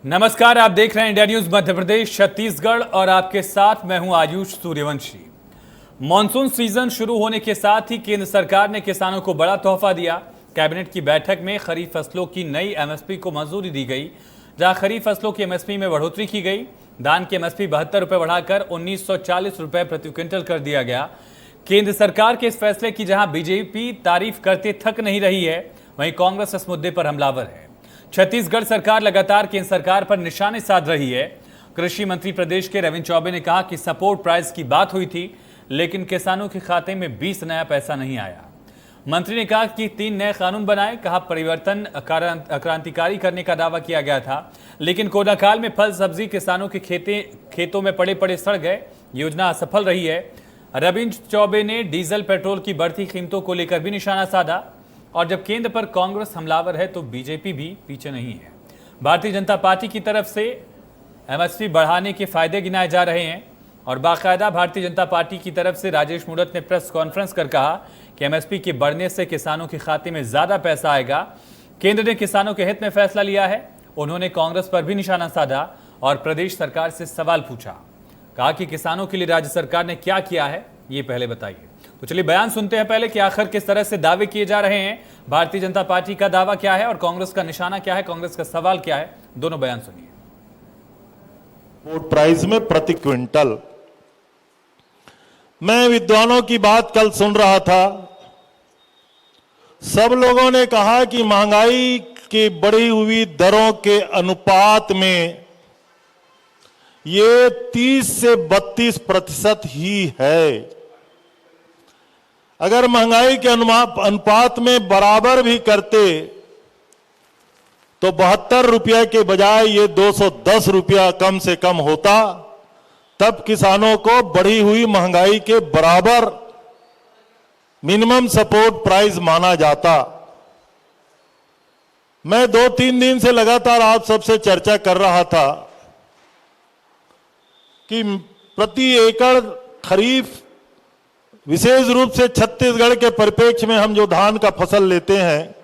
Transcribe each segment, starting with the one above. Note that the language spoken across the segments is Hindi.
नमस्कार, आप देख रहे हैं इंडिया न्यूज मध्य प्रदेश छत्तीसगढ़ और आपके साथ मैं हूं आयुष सूर्यवंशी। मॉनसून सीजन शुरू होने के साथ ही केंद्र सरकार ने किसानों को बड़ा तोहफा दिया। कैबिनेट की बैठक में खरीफ फसलों की नई एमएसपी को मंजूरी दी गई, जहां खरीफ फसलों की एमएसपी में बढ़ोतरी की गई। धान की एमएसपी 72 रुपए बढ़ाकर 1940 रुपए प्रति क्विंटल कर दिया गया। केंद्र सरकार के इस फैसले की जहां बीजेपी तारीफ करते थक नहीं रही है, वहीं कांग्रेस इस मुद्दे पर हमलावर है। छत्तीसगढ़ सरकार लगातार केंद्र सरकार पर निशाने साध रही है। कृषि मंत्री प्रदेश के रविंद्र चौबे ने कहा कि सपोर्ट प्राइस की बात हुई थी, लेकिन किसानों के खाते में 20 नया पैसा नहीं आया। मंत्री ने कहा कि 3 नए कानून बनाए। कहा परिवर्तन क्रांतिकारी करने का दावा किया गया था, लेकिन कोरोना काल में फल सब्जी किसानों के खेतों में पड़े पड़े सड़ गए। योजना असफल रही है। रविंद्र चौबे ने डीजल पेट्रोल की बढ़ती कीमतों को लेकर भी निशाना साधा। और जब केंद्र पर कांग्रेस हमलावर है तो बीजेपी भी पीछे नहीं है। भारतीय जनता पार्टी की तरफ से एमएसपी बढ़ाने के फायदे गिनाए जा रहे हैं और बाकायदा भारतीय जनता पार्टी की तरफ से राजेश मूणत ने प्रेस कॉन्फ्रेंस कर कहा कि एमएसपी के बढ़ने से किसानों के खाते में ज्यादा पैसा आएगा। केंद्र ने किसानों के हित में फैसला लिया है। उन्होंने कांग्रेस पर भी निशाना साधा और प्रदेश सरकार से सवाल पूछा। कहा कि किसानों के लिए राज्य सरकार ने क्या किया है, ये पहले बताइए। तो चलिए बयान सुनते हैं पहले कि आखिर किस तरह से दावे किए जा रहे हैं। भारतीय जनता पार्टी का दावा क्या है और कांग्रेस का निशाना क्या है, कांग्रेस का सवाल क्या है, दोनों बयान सुनिए। सपोर्ट प्राइस में प्रति क्विंटल, मैं विद्वानों की बात कल सुन रहा था। सब लोगों ने कहा कि महंगाई की बढ़ी हुई दरों के अनुपात में ये 30 से 32% ही है। अगर महंगाई के अनुपात में बराबर भी करते तो 72 रुपये के बजाय ये 210 रुपया कम से कम होता। तब किसानों को बढ़ी हुई महंगाई के बराबर मिनिमम सपोर्ट प्राइस माना जाता। मैं 2-3 दिन से लगातार आप सबसे चर्चा कर रहा था कि प्रति एकड़ खरीफ, विशेष रूप से छत्तीसगढ़ के परिप्रेक्ष्य में हम जो धान का फसल लेते हैं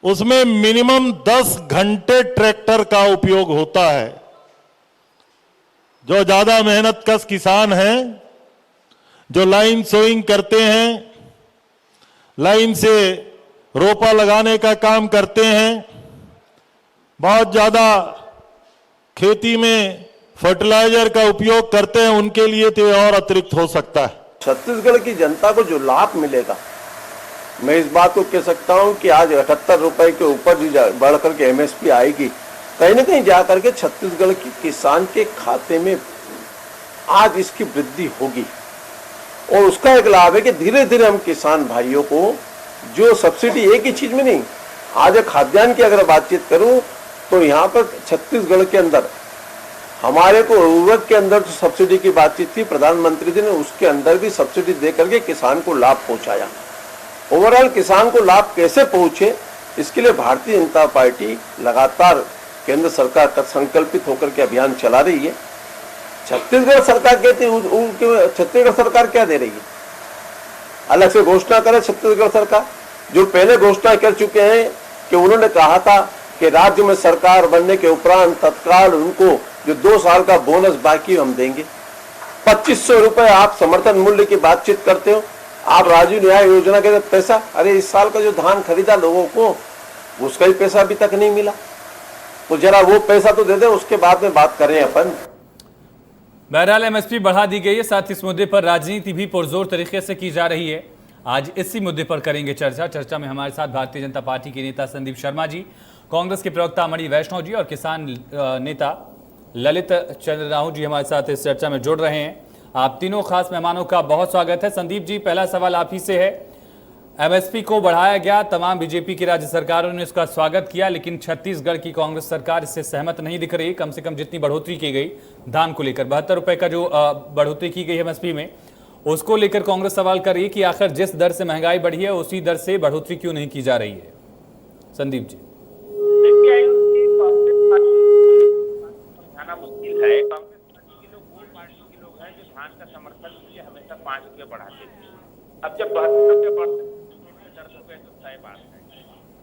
उसमें मिनिमम 10 घंटे ट्रैक्टर का उपयोग होता है। जो ज्यादा मेहनत कश किसान हैं, जो लाइन सोइंग करते हैं, लाइन से रोपा लगाने का काम करते हैं, बहुत ज्यादा खेती में फर्टिलाइजर का उपयोग करते हैं, उनके लिए तो और अतिरिक्त हो सकता है। छत्तीसगढ़ की जनता को जो लाभ मिलेगा, मैं इस बात को कह सकता हूं कि आज 78 रुपए के ऊपर जो बढ़ करके एमएसपी आएगी, कहीं ना कहीं जाकर के छत्तीसगढ़ के किसान के खाते में आज इसकी वृद्धि होगी। और उसका एक लाभ है कि धीरे धीरे हम किसान भाइयों को जो सब्सिडी, एक ही चीज में नहीं, आज खाद्यान्न की अगर बातचीत करूं तो यहाँ पर छत्तीसगढ़ के अंदर हमारे को उर्वरक के अंदर जो सब्सिडी की बातचीत थी, प्रधानमंत्री जी ने उसके अंदर भी सब्सिडी दे करके किसान को लाभ पहुंचाया। ओवरऑल किसान को लाभ कैसे पहुंचे, इसके लिए भारतीय जनता पार्टी लगातार केंद्र सरकार तक संकल्पित होकर के अभियान चला रही है। छत्तीसगढ़ सरकार कहती है, छत्तीसगढ़ सरकार क्या दे रही है? अलग से घोषणा करे छत्तीसगढ़ सरकार, जो पहले घोषणा कर चुके हैं कि उन्होंने कहा था कि राज्य में सरकार बनने के उपरांत तत्काल उनको जो 2 साल का बोनस बाकी हम देंगे। 2500 रुपए आप समर्थन मूल्य की बातचीत करते हो, आप राजीव न्याय योजना के पैसा, अरे इस साल का जो धान खरीदा लोगों को उसका ही पैसा अभी तक नहीं मिला, तो जरा वो पैसा तो दे दे, उसके बाद में बात करें अपन। बहरहाल एमएसपी बढ़ा दी गई है। साथ इस मुद्दे पर राजनीति भी पुरजोर तरीके से की जा रही है। आज इसी मुद्दे पर करेंगे चर्चा में हमारे साथ भारतीय जनता पार्टी के नेता संदीप शर्मा जी, कांग्रेस के प्रवक्ता मणि वैष्णव जी और किसान नेता ललित चंद्र राहू जी हमारे साथ इस चर्चा में जुड़ रहे हैं। आप तीनों खास मेहमानों का बहुत स्वागत है। संदीप जी, पहला सवाल आप ही से है। एमएसपी को बढ़ाया गया, तमाम बीजेपी की राज्य सरकारों ने इसका स्वागत किया, लेकिन छत्तीसगढ़ की कांग्रेस सरकार इससे सहमत नहीं दिख रही। कम से कम जितनी बढ़ोतरी की गई धान को लेकर 72 रुपए का जो बढ़ोतरी की गई एमएसपी में, उसको लेकर कांग्रेस सवाल कर रही है कि आखिर जिस दर से महंगाई बढ़ी है उसी दर से बढ़ोतरी क्यों नहीं की जा रही है। संदीप जी, मुश्किल है। कांग्रेस पार्टी के लोग वो पार्टी के लोग हैं जो धान का समर्थन के लिए हमेशा 5 रुपये बढ़ाते थे। अब जब 72 रुपये बढ़ते 10 रुपये तो तय बात है।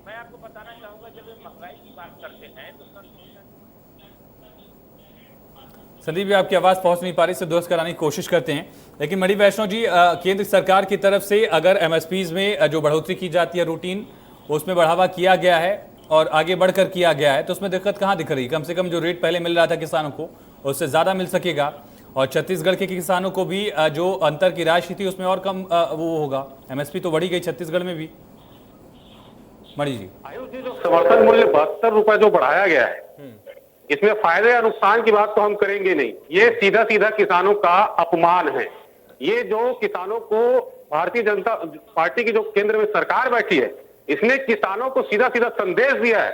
मैं आपको बताना चाहूंगा, जब महंगाई की बात करते हैं तो संदीप जी, आपकी आवाज पहुंच नहीं पा रही, इसे दुरुस्त कराने की कोशिश करते हैं। लेकिन मणि वैष्णव जी, केंद्र सरकार की तरफ से अगर एमएसपीज में जो बढ़ोतरी की जाती है रूटीन, उसमें बढ़ावा किया गया है और आगे बढ़कर किया गया है, तो उसमें दिक्कत कहाँ दिख रही? कम से कम जो रेट पहले मिल रहा था किसानों को, उससे ज्यादा मिल सकेगा और छत्तीसगढ़ के किसानों को भी जो अंतर की राशि थी उसमें और कम वो होगा। एमएसपी तो बढ़ी गई छत्तीसगढ़ में भी। मणि जी, आयुष जी, जो समर्थन मूल्य 72 रुपए जो बढ़ाया गया है, इसमें फायदे या नुकसान की बात तो हम करेंगे नहीं। ये सीधा सीधा किसानों का अपमान है। ये जो किसानों को भारतीय जनता पार्टी की जो केंद्र में सरकार बैठी है, इसने किसानों को सीधा सीधा संदेश दिया है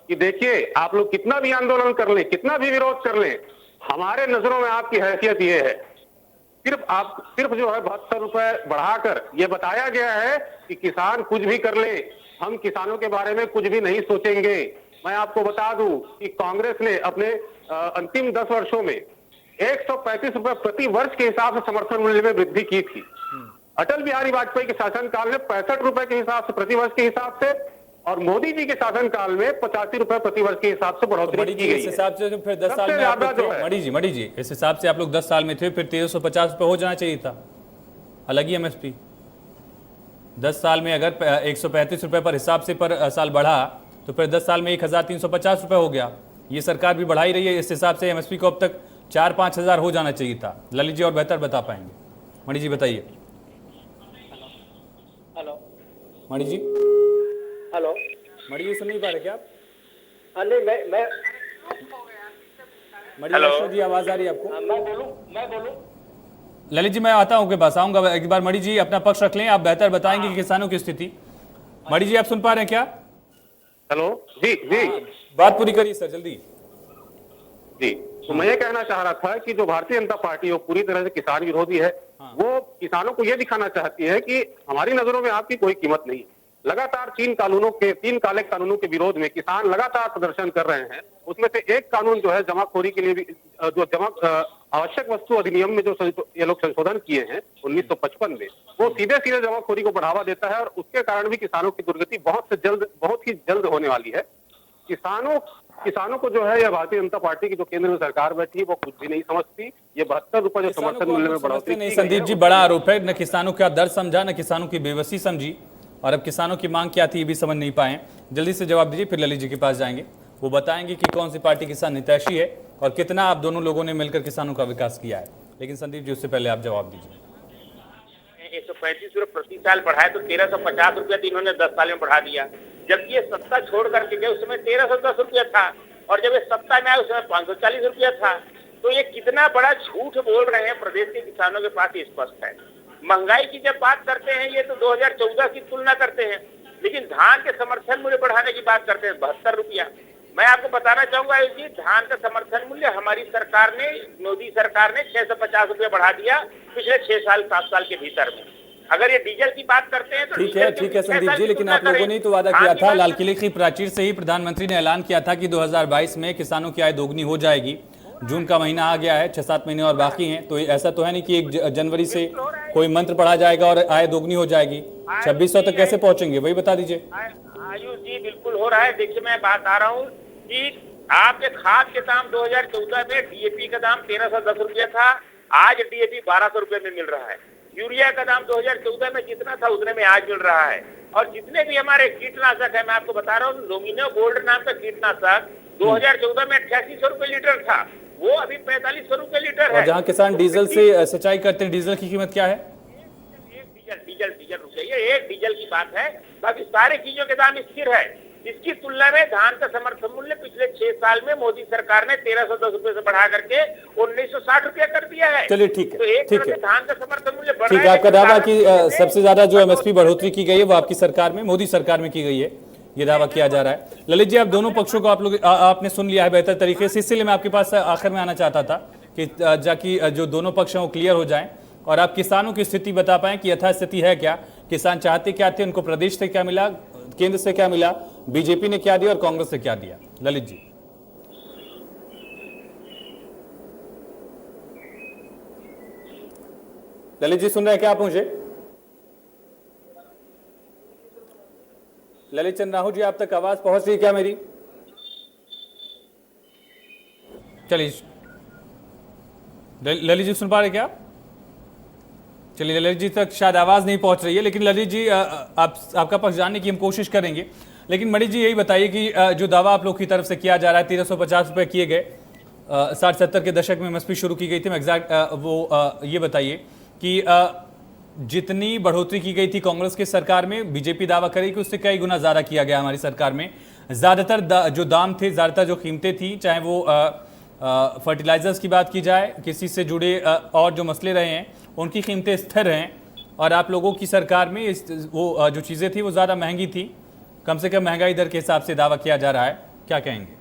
कि देखिए, आप लोग कितना भी आंदोलन कर लें, कितना भी विरोध कर लें, हमारे नजरों में आपकी हैसियत ये है, सिर्फ जो है 72 रुपए बढ़ाकर ये बताया गया है कि किसान कुछ भी कर ले, हम किसानों के बारे में कुछ भी नहीं सोचेंगे। मैं आपको बता दूं कि कांग्रेस ने अपने अंतिम 10 वर्षों में 135 रुपए प्रति वर्ष के हिसाब से समर्थन मूल्य में वृद्धि की थी। अटल बिहारी वाजपेयी के शासनकाल में 65 रुपए के हिसाब से प्रति वर्ष के हिसाब से, और मोदी जी के शासनकाल में 85 रुपए प्रति वर्ष के हिसाब से बढ़ोतरी की गई इस हिसाब से तो फिर 10 साल में आप लोग थे, मणि जी इस हिसाब से आप लोग 10 साल में थे, फिर 1350 रुपए हो जाना चाहिए था, अलग ही एमएसपी। 10 साल में अगर 135 रुपए पर हिसाब से पर साल बढ़ा, तो फिर 10 साल में 1350 रुपए हो गया। ये सरकार भी बढ़ाई रही है, इस हिसाब से एमएसपी को अब तक 4-5 हज़ार हो जाना चाहिए था। ललित जी और बेहतर बता पाएंगे। मणि जी बताइए। Hello Mani ji, hello. मणि जी सुन नहीं पा रहे क्या आप? हाँ नहीं, मैं मणि वैष्णव जी, आवाज आ रही है आपको? मैं बोलूं। ललित जी, मैं आता हूँ, के पास आऊंगा एक बार। मणि जी अपना पक्ष रख लें, आप बेहतर बताएंगे कि किसानों की स्थिति। मणि जी, आप सुन पा रहे हैं क्या? हेलो जी जी, बात पूरी करिए सर, जल्दी जी। तो मैं ये कहना चाह रहा था कि जो भारतीय जनता पार्टी वो पूरी तरह से किसान विरोधी है। वो किसानों को ये दिखाना चाहती है कि हमारी नजरों में आपकी कोई कीमत नहीं है। लगातार 3 काले कानूनों के विरोध में किसान लगातार प्रदर्शन कर रहे हैं। उसमें से एक कानून जो है जमाखोरी के लिए भी, जो आवश्यक वस्तु अधिनियम में जो ये लोग संशोधन किए हैं 1955 में, वो सीधे सीधे जमाखोरी को बढ़ावा देता है और उसके कारण भी किसानों की दुर्गति बहुत ही जल्द होने वाली है। किसानों को जो है, यह भारतीय जनता पार्टी की जो केंद्र में सरकार बैठी है वो कुछ भी नहीं समझती। ये 72 रुपए जो समर्थन मूल्य में बढ़ोतरी नहीं। संदीप जी, बड़ा आरोप है, न किसानों का दर्द समझा, न किसानों की बेबसी समझी, और अब किसानों की मांग क्या थी ये भी समझ नहीं पाए। जल्दी से जवाब दीजिए, फिर ललित जी के पास जाएंगे। वो बताएंगे कि कौन सी पार्टी किसान हितैषी है और कितना आप दोनों लोगों ने मिलकर किसानों का विकास किया है। लेकिन संदीप जी, उससे पहले आप जवाब दीजिए। 135 रुपए प्रति साल बढ़ाए तो 1350 रुपया इन्होंने 10 साल में बढ़ा दिया। जबकि ये सत्ता छोड़ करके गए, उस समय 1310 रुपया था, और जब ये सत्ता में आए उस समय 540 रुपया था। तो ये कितना बड़ा झूठ बोल रहे हैं प्रदेश के किसानों के पास स्पष्ट है। महंगाई की जब बात करते हैं ये तो 2014 की तुलना करते हैं, लेकिन धान के समर्थन मूल्य बढ़ाने की बात करते हैं 72 रुपया। मैं आपको बताना चाहूंगा जी, धान का समर्थन मूल्य हमारी सरकार ने, मोदी सरकार ने 650 रुपया बढ़ा दिया पिछले 6-7 साल के भीतर में। अगर ये डीजल की बात करते हैं तो ठीक है संदीप जी, लेकिन आप लोगों ने तो वादा किया था, लाल किले की प्राचीर से ही प्रधानमंत्री ने ऐलान किया था कि 2022 में किसानों की आय दोगुनी हो जाएगी। जून का महीना आ गया है, 6-7 महीने और बाकी हैं, तो ऐसा तो है नहीं कि 1 जनवरी से कोई मंत्र पढ़ा जाएगा और आय दोगुनी हो जाएगी। 2600 तक कैसे पहुंचेंगे, वही बता दीजिए। आयुष जी, बिल्कुल हो रहा है। देखिए, मैं बात आ रहा हूँ कि आपके खाद के दाम 2014 में डीएपी का दाम 1310 रुपया था, आज डीएपी 1200 रुपये में मिल रहा है। यूरिया का दाम 2014 में जितना था उतने में आज मिल रहा है। और जितने भी हमारे कीटनाशक है, मैं आपको बता रहा हूँ, लुमिनो गोल्ड नाम का कीटनाशक 2014 में 8800 रुपये लीटर था, वो अभी 4500 रुपये लीटर है। और जहाँ किसान डीजल से सिंचाई करते हैं, डीजल की कीमत क्या है? डीजल रुपये, एक डीजल की बात है, बाकी सारी चीजों के दाम स्थिर है। इसकी तुलना में धान का समर्थन मूल्य पिछले 6 साल में मोदी सरकार ने 1310 रुपए से बढ़ा करके 1960 रुपया कर दिया है। चलिए ठीक है, तो एक ठीक तरह है, से धान का समर्थन मूल्य बढ़ ठीक है। आपका दावा कि सबसे ज्यादा जो एमएसपी बढ़ोतरी की गई है वो आपकी सरकार में, मोदी सरकार में की गई है, ये दावा किया जा रहा है। ललित जी, आप दोनों पक्षों को आपने सुन लिया है बेहतर तरीके से, इसलिए मैं आपके पास आखिर में आना चाहता था कि जाकि जो दोनों पक्ष हैं वो क्लियर हो जाएं और आप किसानों की स्थिति बता पाएं कि यथास्थिति है क्या, किसान चाहते क्या थे, उनको प्रदेश से क्या मिला, केंद्र से क्या मिला, बीजेपी ने क्या दिया और कांग्रेस से क्या दिया। ललित जी, सुन रहे हैं क्या आप मुझे? ललित चंद्र राहू जी, आप तक आवाज पहुंच रही है क्या मेरी? चलिए, ललित जी सुन पा रहे क्या? चलिए, ललित जी तक शायद आवाज नहीं पहुंच रही है, लेकिन ललित जी आपका पक्ष जानने की हम कोशिश करेंगे। लेकिन मणि जी यही बताइए कि जो दावा आप लोग की तरफ से किया जा रहा है 1350 रुपए किए गए, 60-70 के दशक में एमएसपी शुरू की गई थी, एग्जैक्ट ये बताइए कि जितनी बढ़ोतरी की गई थी कांग्रेस की सरकार में, बीजेपी दावा करे कि उससे कई गुना ज्यादा किया गया हमारी सरकार में। ज्यादातर जो दाम थे, ज्यादातर जो कीमतें थी, चाहे वो फर्टिलाइजर्स की बात की जाए, किसी से जुड़े और जो मसले रहे हैं उनकी कीमतें स्थिर हैं, और आप लोगों की सरकार में वो जो चीज़ें थी वो ज़्यादा महंगी थी, कम से कम महंगाई दर के हिसाब से दावा किया जा रहा है। क्या कहेंगे?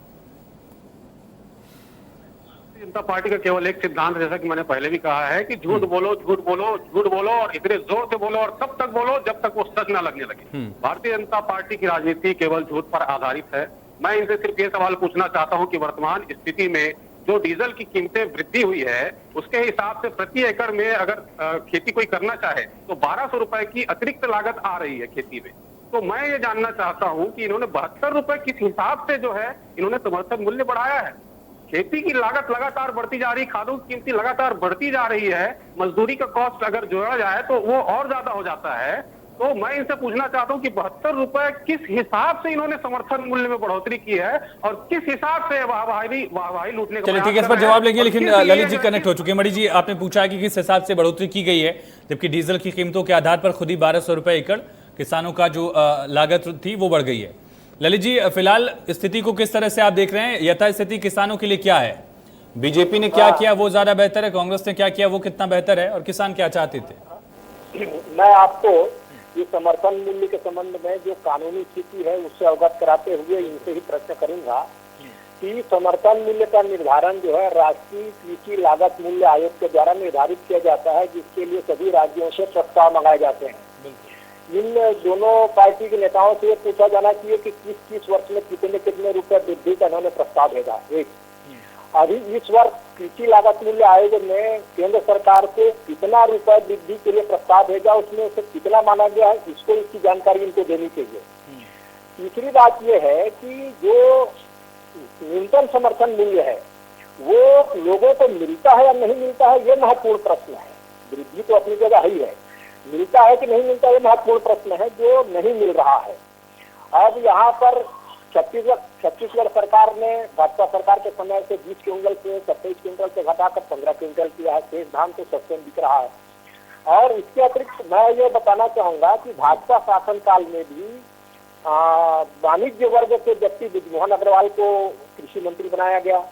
जनता पार्टी का केवल एक सिद्धांत, जैसा कि मैंने पहले भी कहा है, कि झूठ बोलो झूठ बोलो झूठ बोलो, और इतने जोर से बोलो और तब तक बोलो जब तक वो सच ना लगने लगे। भारतीय जनता पार्टी की राजनीति केवल झूठ पर आधारित है। मैं इनसे सिर्फ ये सवाल पूछना चाहता हूं कि वर्तमान स्थिति में जो डीजल की कीमतें वृद्धि हुई है, उसके हिसाब से प्रति एकड़ में अगर खेती कोई करना चाहे तो 1200 रुपए की अतिरिक्त लागत आ रही है खेती में। तो मैं ये जानना चाहता हूं कि इन्होंने 72 रुपए किस हिसाब से जो है इन्होंने समर्थन मूल्य बढ़ाया है। खेती की लागत लगातार बढ़ती जा रही, खादों की कीमती लगातार बढ़ती जा रही है, मजदूरी का कॉस्ट अगर जोड़ा जाए तो वो और ज्यादा हो जाता है। तो मैं इनसे पूछना चाहता हूं कि 72 रुपए किस हिसाब से इन्होंने समर्थन मूल्य में बढ़ोतरी की है और किस हिसाब से वाहवाही लूटने का। चलिए ठीक है, इस पर जवाब लेंगे, लेकिन ललित जी कनेक्ट हो चुके हैं। मणि जी, आपने पूछा कि किस हिसाब से बढ़ोतरी की गई है, जबकि डीजल की कीमतों के आधार पर खुद ही 1200 रुपए एकड़ किसानों का जो लागत थी वो बढ़ गई है। ललित जी, फिलहाल स्थिति को किस तरह से आप देख रहे हैं? यथास्थिति किसानों के लिए क्या है? बीजेपी ने क्या किया वो ज्यादा बेहतर है, कांग्रेस ने क्या किया वो कितना बेहतर है, और किसान क्या चाहते थे? मैं आपको ये समर्थन मूल्य के संबंध में जो कानूनी स्थिति है उससे अवगत कराते हुए इनसे ही प्रश्न करूंगा कि समर्थन मूल्य का निर्धारण जो है राष्ट्रीय कृषि लागत मूल्य आयोग के द्वारा निर्धारित किया जाता है, जिसके लिए सभी राज्यों से प्रस्ताव मंगाए जाते हैं। इन दोनों पार्टी के नेताओं से ये पूछा जाना चाहिए कि किस किस वर्ष में कितने कितने रुपए वृद्धि का उन्होंने प्रस्ताव भेजा। एक अभी इस वर्ष कृषि लागत मूल्य आयोग ने केंद्र सरकार को कितना रुपए वृद्धि के लिए प्रस्ताव भेजा, उसमें से कितना माना गया है, इसको इसकी जानकारी इनको देनी चाहिए। तीसरी बात यह है कि जो न्यूनतम समर्थन मूल्य है वो लोगों को मिलता है या नहीं मिलता है, ये महत्वपूर्ण प्रश्न है। वृद्धि तो अपनी जगह ही है, मिलता है कि नहीं मिलता ये महत्वपूर्ण प्रश्न है जो नहीं मिल रहा है। अब यहाँ पर छत्तीसगढ़ सरकार ने भाजपा सरकार के समय से 20 क्विंटल से 27 क्विंटल से घटाकर 15 क्विंटल किया है। शेष धान तो सस्ते बिक रहा है। और इसके अतिरिक्त मैं ये बताना चाहूंगा कि भाजपा शासनकाल में भी वाणिज्य वर्ग के व्यक्ति बृजमोहन अग्रवाल को कृषि मंत्री बनाया गया,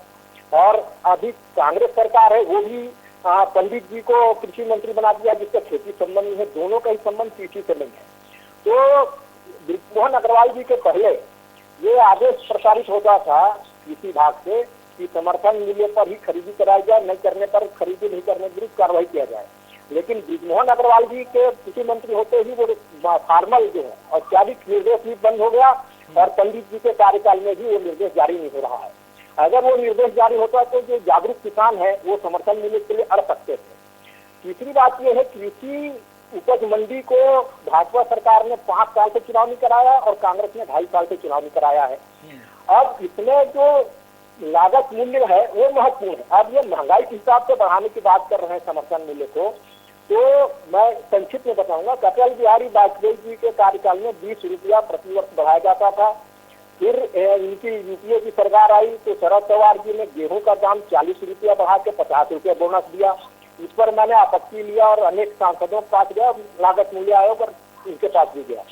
और अभी कांग्रेस सरकार है वो भी पंडित जी को कृषि मंत्री बना दिया, जिसका खेती संबंध है। दोनों का ही संबंध कृषि से नहीं है। तो बृजमोहन अग्रवाल जी के पहले ये आदेश प्रसारित होता था कृषि विभाग से कि समर्थन मूल्य पर ही खरीदी कराई जाए, नहीं करने पर खरीदी नहीं करने के विरुद्ध कार्रवाई किया जाए। लेकिन बृजमोहन अग्रवाल जी के कृषि मंत्री होते ही वो फार्मल जो है औपचारिक निर्देश भी बंद हो गया, और पंडित जी के कार्यकाल में भी वो निर्देश जारी नहीं हो रहा है। अगर वो निर्देश जारी होता तो जो जागरूक किसान है वो समर्थन मूल्य के लिए अड़ सकते थे। तीसरी बात यह है, कृषि उपज मंडी को भाजपा सरकार ने 5 साल से चुनाव नहीं कराया और कांग्रेस ने 2.5 साल से चुनाव नहीं कराया है। अब इसमें जो लागत मूल्य है वो महत्वपूर्ण है। अब ये महंगाई के हिसाब से बढ़ाने की बात कर रहे हैं समर्थन मूल्य को, तो मैं संक्षिप्त में बताऊंगा। अटल बिहारी वाजपेयी जी के कार्यकाल में 20 रुपया प्रति वर्ष बढ़ाया जाता था। फिर इनकी यूपीए की सरकार आई तो शरद पवार जी ने गेहूं का दाम 40 रुपया बढ़ा के 50 रुपया बोनस दिया। इस पर मैंने आपत्ति लिया और अनेक सांसदों के पास गया, लागत मूल्य आयोग और इनके पास भी गया।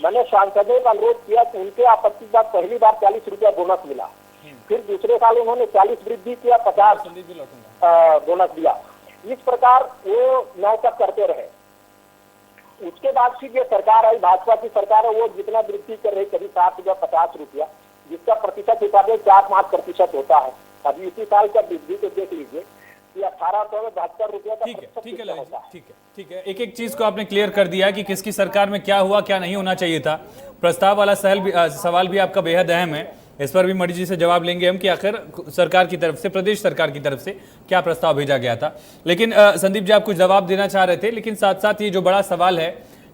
मैंने सांसदों का अनुरोध किया कि उनके आपत्ति के बाद पहली बार 40 रुपया बोनस मिला, फिर दूसरे साल उन्होंने 40 वृद्धि किया, 50 बोनस दिया। इस प्रकार वो न्याय तक करते रहे। उसके बाद फिर ये सरकार आई, भाजपा की सरकार है, वो जितना वृद्धि कर रही, कभी 60 या 50 रुपया, जिसका प्रतिशत हिसाब से 4-5% होता है। अभी इसी साल का वृद्धि तो देख लीजिए कि 1872 रुपया का ठीक है। एक एक चीज को आपने क्लियर कर दिया कि किसकी सरकार में क्या हुआ क्या नहीं होना चाहिए था। प्रस्ताव वाला सवाल भी आपका बेहद अहम है, इस पर भी मणि जी से जवाब लेंगे हम कि आखिर सरकार की तरफ से, प्रदेश सरकार की तरफ से क्या प्रस्ताव भेजा गया था। लेकिन संदीप जी, आप कुछ जवाब देना चाह रहे थे, लेकिन साथ साथ ये जो बड़ा सवाल है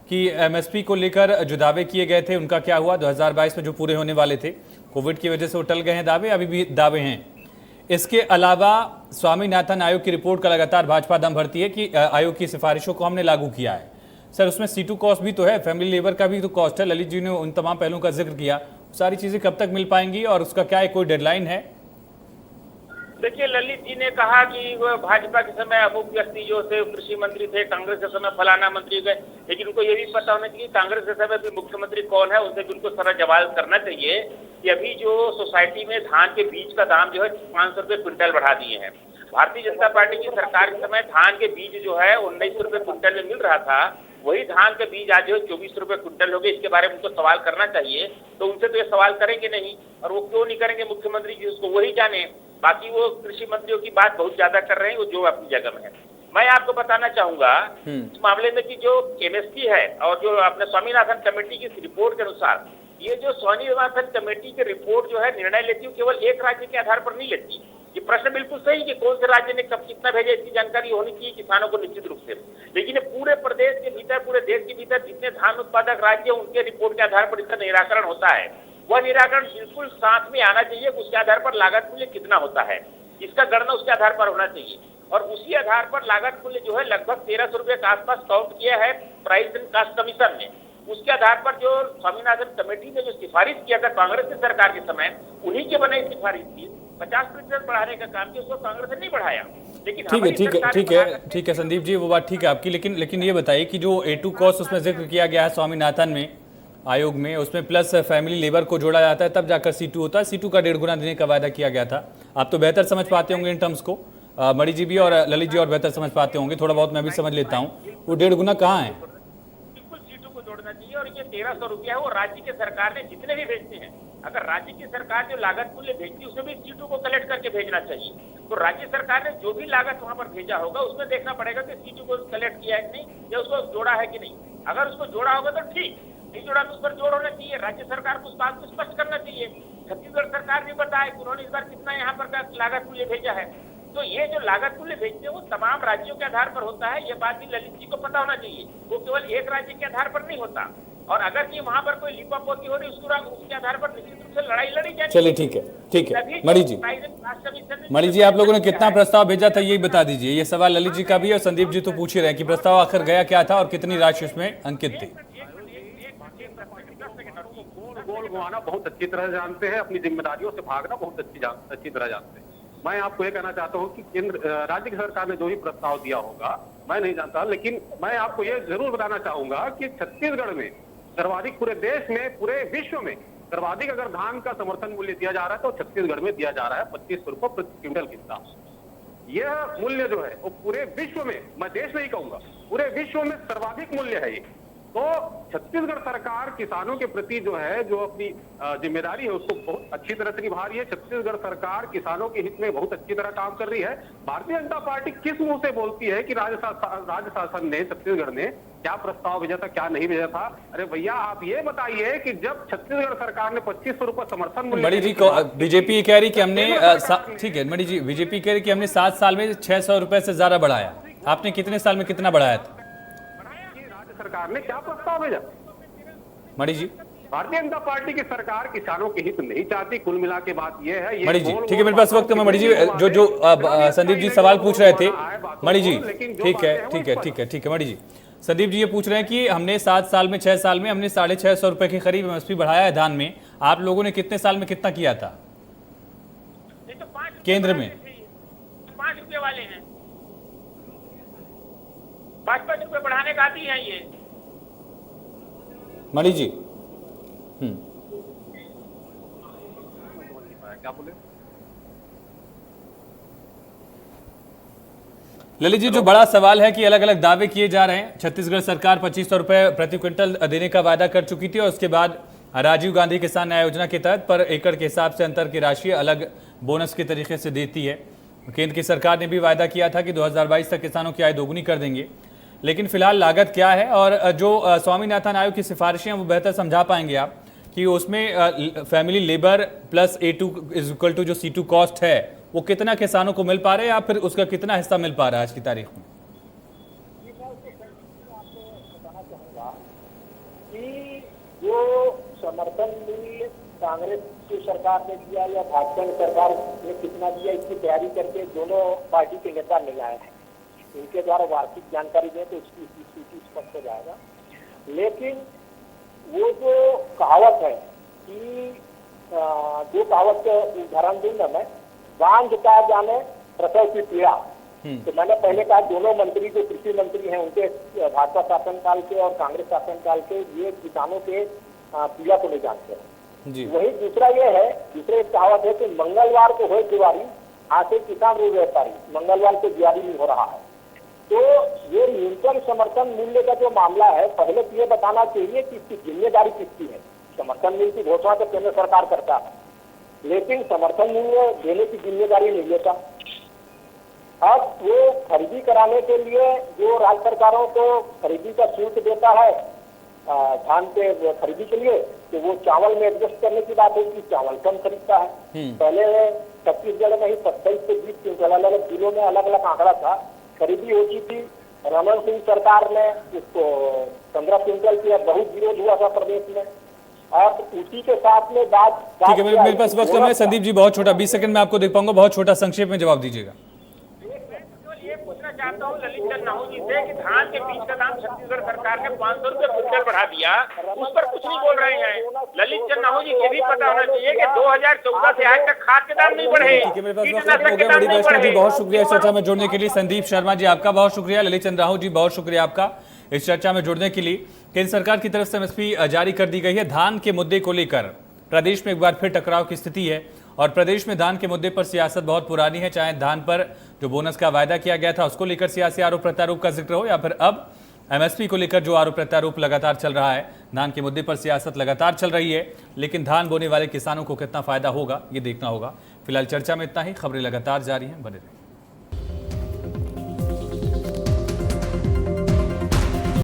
कि एमएसपी को लेकर जो दावे किए गए थे उनका क्या हुआ, 2022 में जो पूरे होने वाले थे, कोविड की वजह से वो टल गए हैं दावे, अभी भी दावे हैं। इसके अलावा स्वामीनाथन आयोग की रिपोर्ट का लगातार भाजपा दम भरती है कि आयोग की सिफारिशों को हमने लागू किया है। सर, उसमें C2 कॉस्ट भी तो है, फैमिली लेबर का भी तो कॉस्ट है। ललित जी ने उन तमाम पहलुओं का जिक्र किया, सारी चीजें कब तक मिल पाएंगी और उसका क्या है, कोई डेडलाइन है? देखिए, ललित जी ने कहा कि वो भाजपा के समय अमुक व्यक्ति जो थे कृषि मंत्री थे, कांग्रेस के समय फलाना मंत्री गए, लेकिन उनको ये भी पता होना चाहिए कांग्रेस के समय भी मुख्यमंत्री कौन है, उनसे भी उनको सारा जवाब करना चाहिए कि अभी जो सोसाइटी में धान के बीज का दाम जो है 500 रुपये क्विंटल बढ़ा दिए हैं। भारतीय जनता पार्टी की सरकार के समय धान के बीज जो है 1900 रुपये क्विंटल में मिल रहा था, वही धान के बीज आज जो 24 रुपये क्विंटल हो गए। इसके बारे में उनको सवाल करना चाहिए, तो उनसे तो ये सवाल करेंगे नहीं, और वो क्यों नहीं करेंगे मुख्यमंत्री जी, उसको वही जाने। बाकी वो कृषि मंत्रियों की बात बहुत ज्यादा कर रहे हैं, वो जो अपनी जगह में है। मैं आपको बताना चाहूंगा इस मामले में कि जो MSP है और जो अपने स्वामीनाथन कमेटी की रिपोर्ट के अनुसार, ये जो स्वामीनाथन कमेटी की रिपोर्ट जो है निर्णय लेती है केवल एक राज्य के आधार पर नहीं लेती। ये प्रश्न बिल्कुल सही कि कौन से राज्य ने कब कितना भेजा, इसकी जानकारी होनी चाहिए किसानों को निश्चित रूप से। लेकिन पूरे प्रदेश के भीतर, पूरे देश के भीतर जितने धान उत्पादक राज्य, उनके रिपोर्ट के आधार पर इसका निराकरण होता है। वह निराकरण बिल्कुल साथ में आना चाहिए। उसके आधार पर लागत मूल्य कितना होता है, इसका गणना उसके आधार पर होना चाहिए, और उसी आधार पर लागत मूल्य जो है लगभग 1300 रुपये के आसपास काउंट किया है प्राइस एंड कास्ट कमीशन ने। उसके आधार पर जो स्वामीनाथन कमेटी ने जो सिफारिश किया था कांग्रेस की सरकार के समय, उन्हीं के बनाई सिफारिश थी 50% बढ़ाने का काम किया, उसको कांग्रेस ने नहीं बढ़ाया। लेकिन ठीक है संदीप जी, वो बात ठीक है आपकी, लेकिन ये बताइए कि जो A2 कॉस्ट उसमें जिक्र किया गया है स्वामीनाथन में आयोग में, उसमें प्लस फैमिली लेबर को जोड़ा जाता है, तब जाकर C2 होता है। C2 का 1.5 गुना देने का वायदा किया गया था। आप तो बेहतर समझ पाते होंगे इन टर्म्स को, मणि जी भी और ललित जी और बेहतर समझ पाते होंगे, थोड़ा बहुत मैं भी समझ लेता हूँ। वो 1.5 गुना कहाँ है? बिल्कुल C2 को जोड़ना चाहिए, और ये 1300 रुपया है वो राज्य की सरकार ने जितने भी भेजते हैं, अगर राज्य की सरकार जो लागत मूल्य भेजती है उसमें भी C2 को कलेक्ट करके भेजना चाहिए। तो राज्य सरकार ने जो भी लागत वहां पर भेजा होगा उसमें देखना पड़ेगा कि C2 को कलेक्ट किया है कि नहीं, या उसको जोड़ा है कि नहीं। अगर उसको जोड़ा होगा तो ठीक, नहीं जोड़ा तो उस पर जोड़ होना चाहिए। राज्य सरकार को उस बात को स्पष्ट करना चाहिए। छत्तीसगढ़ सरकार ने बताया कि उन्होंने इस बार कितना यहाँ पर का लागत मूल्य भेजा है। तो ये जो लागत मूल्य भेजते हैं वो तमाम राज्यों के आधार पर होता है। ये बात भी ललित जी को पता होना चाहिए, वो केवल एक राज्य के आधार पर नहीं होता। और अगर कि वहां पर कोई लिपापोती हो रही उसके आधार पर निश्चित रूप से लड़ाई लड़ी जाए। चलिए ठीक है मणि जी, आप लोगों ने कितना प्रस्ताव भेजा था यही बता दीजिए। ये सवाल ललित जी का भी है और संदीप जी तो पूछ ही रहे हैं कि प्रस्ताव आखिर गया क्या था और कितनी राशि उसमें अंकित थी। गोल घुमाना बहुत अच्छी तरह जानते हैं, अपनी जिम्मेदारियों से भागना बहुत अच्छी तरह जानते हैं। मैं आपको ये कहना चाहता हूँ कि केंद्र राज्य की सरकार ने जो भी प्रस्ताव दिया होगा मैं नहीं जानता, लेकिन मैं आपको ये जरूर बताना चाहूंगा कि छत्तीसगढ़ में सर्वाधिक, पूरे देश में, पूरे विश्व में सर्वाधिक अगर धान का समर्थन मूल्य दिया जा रहा है तो छत्तीसगढ़ में दिया जा रहा है 2500 रुपये प्रति क्विंटल के हिसाब से। यह मूल्य जो है वो पूरे विश्व में, मैं देश नहीं कहूंगा, पूरे विश्व में सर्वाधिक मूल्य है ये। तो छत्तीसगढ़ सरकार किसानों के प्रति जो है, जो अपनी जिम्मेदारी है उसको बहुत अच्छी तरह से निभा रही है। छत्तीसगढ़ सरकार किसानों के हित में बहुत अच्छी तरह काम कर रही है। भारतीय जनता पार्टी किस मुंह से बोलती है कि राज्य शासन ने, छत्तीसगढ़ ने क्या प्रस्ताव भेजा था, क्या नहीं भेजा था? अरे भैया आप ये बताइए कि जब छत्तीसगढ़ सरकार ने 2500 रुपये समर्थन मूल्य, मणि जी को बीजेपी कह रही कि हमने, ठीक है मणि जी, बीजेपी कह रही कि हमने 7 साल में 600 रुपए से ज्यादा बढ़ाया। आपने कितने साल में कितना बढ़ाया था? सरकार ने क्या प्रस्ताव भेजा? मणि जी, भारतीय जनता पार्टी की सरकार किसानों के हित नहीं चाहती। कुल मिला के बात यह है। मणि जी ठीक है, मेरे पास वक्त में मणि जी जो संदीप जी सवाल पूछ रहे थे, मणि जी ठीक है मणि जी, संदीप जी ये पूछ रहे हैं कि हमने 7 साल में, 6 साल में हमने 650 रुपए के करीब MSP बढ़ाया है धान में। आप लोगों ने कितने साल में कितना किया था केंद्र में? 5 रुपये वाले हैं, 5 रुपये बढ़ाने का आती है ये। मणि जी क्या बोले? ललित जी, जो बड़ा सवाल है कि अलग अलग दावे किए जा रहे हैं। छत्तीसगढ़ सरकार 2500 रुपए प्रति क्विंटल देने का वादा कर चुकी थी और उसके बाद राजीव गांधी किसान न्याय योजना के तहत पर एकड़ के हिसाब से अंतर की राशि अलग बोनस के तरीके से देती है। केंद्र की सरकार ने भी वादा किया था कि 2022 तक किसानों की आय दोगुनी कर देंगे। लेकिन फिलहाल लागत क्या है और जो स्वामीनाथन आयोग की सिफारिशें वो बेहतर समझा पाएंगे आप कि उसमें family labour plus A2 is equal to जो C2 कॉस्ट है वो कितना किसानों को मिल पा रहा है या फिर उसका कितना हिस्सा मिल पा रहा है आज की तारीख में? कि जो समर्थन मूल्य कांग्रेस की सरकार ने दिया या भाजपा की सरकार ने कितना दिया, इसकी तैयारी करके दोनों पार्टी के नेता ले आए हैं। इनके द्वारा वार्षिक जानकारी दें तो इसकी स्थिति स्पष्ट हो जाएगा। लेकिन वो जो कहावत है कि जो कहावत का उदाहरण दूंगा मैं, बांध का जाने प्रसव की पीड़ा। तो मैंने पहले कहा दोनों मंत्री जो कृषि मंत्री हैं उनके भाजपा शासनकाल के और कांग्रेस शासनकाल के ये किसानों के पीड़ा को नहीं जानते हैं जी। वही दूसरा ये है, दूसरे कहावत है कि मंगलवार को हो दिवाली, आज से किसान रोज व्यापारी, मंगलवार को दिवाली नहीं हो रहा है। तो ये न्यूनतम समर्थन मूल्य का जो मामला है, पहले तो ये बताना चाहिए कि इसकी जिम्मेदारी किसकी है। समर्थन मूल्य की घोषणा तो केंद्र सरकार करता है, लेकिन समर्थन मूल्य देने की जिम्मेदारी नहीं लेता। अब वो खरीदी कराने के लिए जो राज्य सरकारों को खरीदी का शुल्क देता है धान के खरीदी के लिए, तो वो चावल में एडजस्ट करने की बात है कि चावल कम खरीदता है। पहले छत्तीसगढ़ में ही 27 से 20 क्विंटल अलग अलग जिलों में अलग अलग आंकड़ा था, खरीदी होती थी। रमन सिंह सरकार ने उसको 15 क्विंटल किया, बहुत विरोध हुआ था प्रदेश में। और उसी के साथ में बात ठीक है, मेरे पास वक्त कम है। संदीप जी बहुत छोटा, 20 सेकंड में आपको देख पाऊंगा, बहुत छोटा संक्षेप में जवाब दीजिएगा। ये पूछना चाहता हूँ ललित चंद नाहू जी से कि धान के बीज का दाम छत्तीसगढ़ सरकार ने 500 रुपए क्विंटल बढ़ा दिया, उस पर कुछ नहीं बोल रहे हैं। ललित चंद नाहू जी ये भी पता होना चाहिए कि 2014 से आज तक खाद के दाम नहीं बढ़े। ठीक है, मेरे पास वक्त हो गया। बड़ी वैष्णव जी बहुत शुक्रिया इस चर्चा में जुड़ने के लिए। संदीप शर्मा जी आपका बहुत शुक्रिया। ललित चंद नाहू जी बहुत शुक्रिया आपका इस चर्चा में जुड़ने के लिए। केंद्र सरकार की तरफ से एमएसपी जारी कर दी गई है। धान के मुद्दे को लेकर प्रदेश में एक बार फिर टकराव की स्थिति है और प्रदेश में धान के मुद्दे पर सियासत बहुत पुरानी है, चाहे धान पर जो बोनस का वायदा किया गया था उसको लेकर सियासी आरोप प्रत्यारोप का जिक्र हो या फिर अब एमएसपी को लेकर जो आरोप प्रत्यारोप लगातार चल रहा है। धान के मुद्दे पर सियासत लगातार चल रही है, लेकिन धान बोने वाले किसानों को कितना फायदा होगा ये देखना होगा। फिलहाल चर्चा में इतना ही। खबरें लगातार जारी हैं, बने रहें।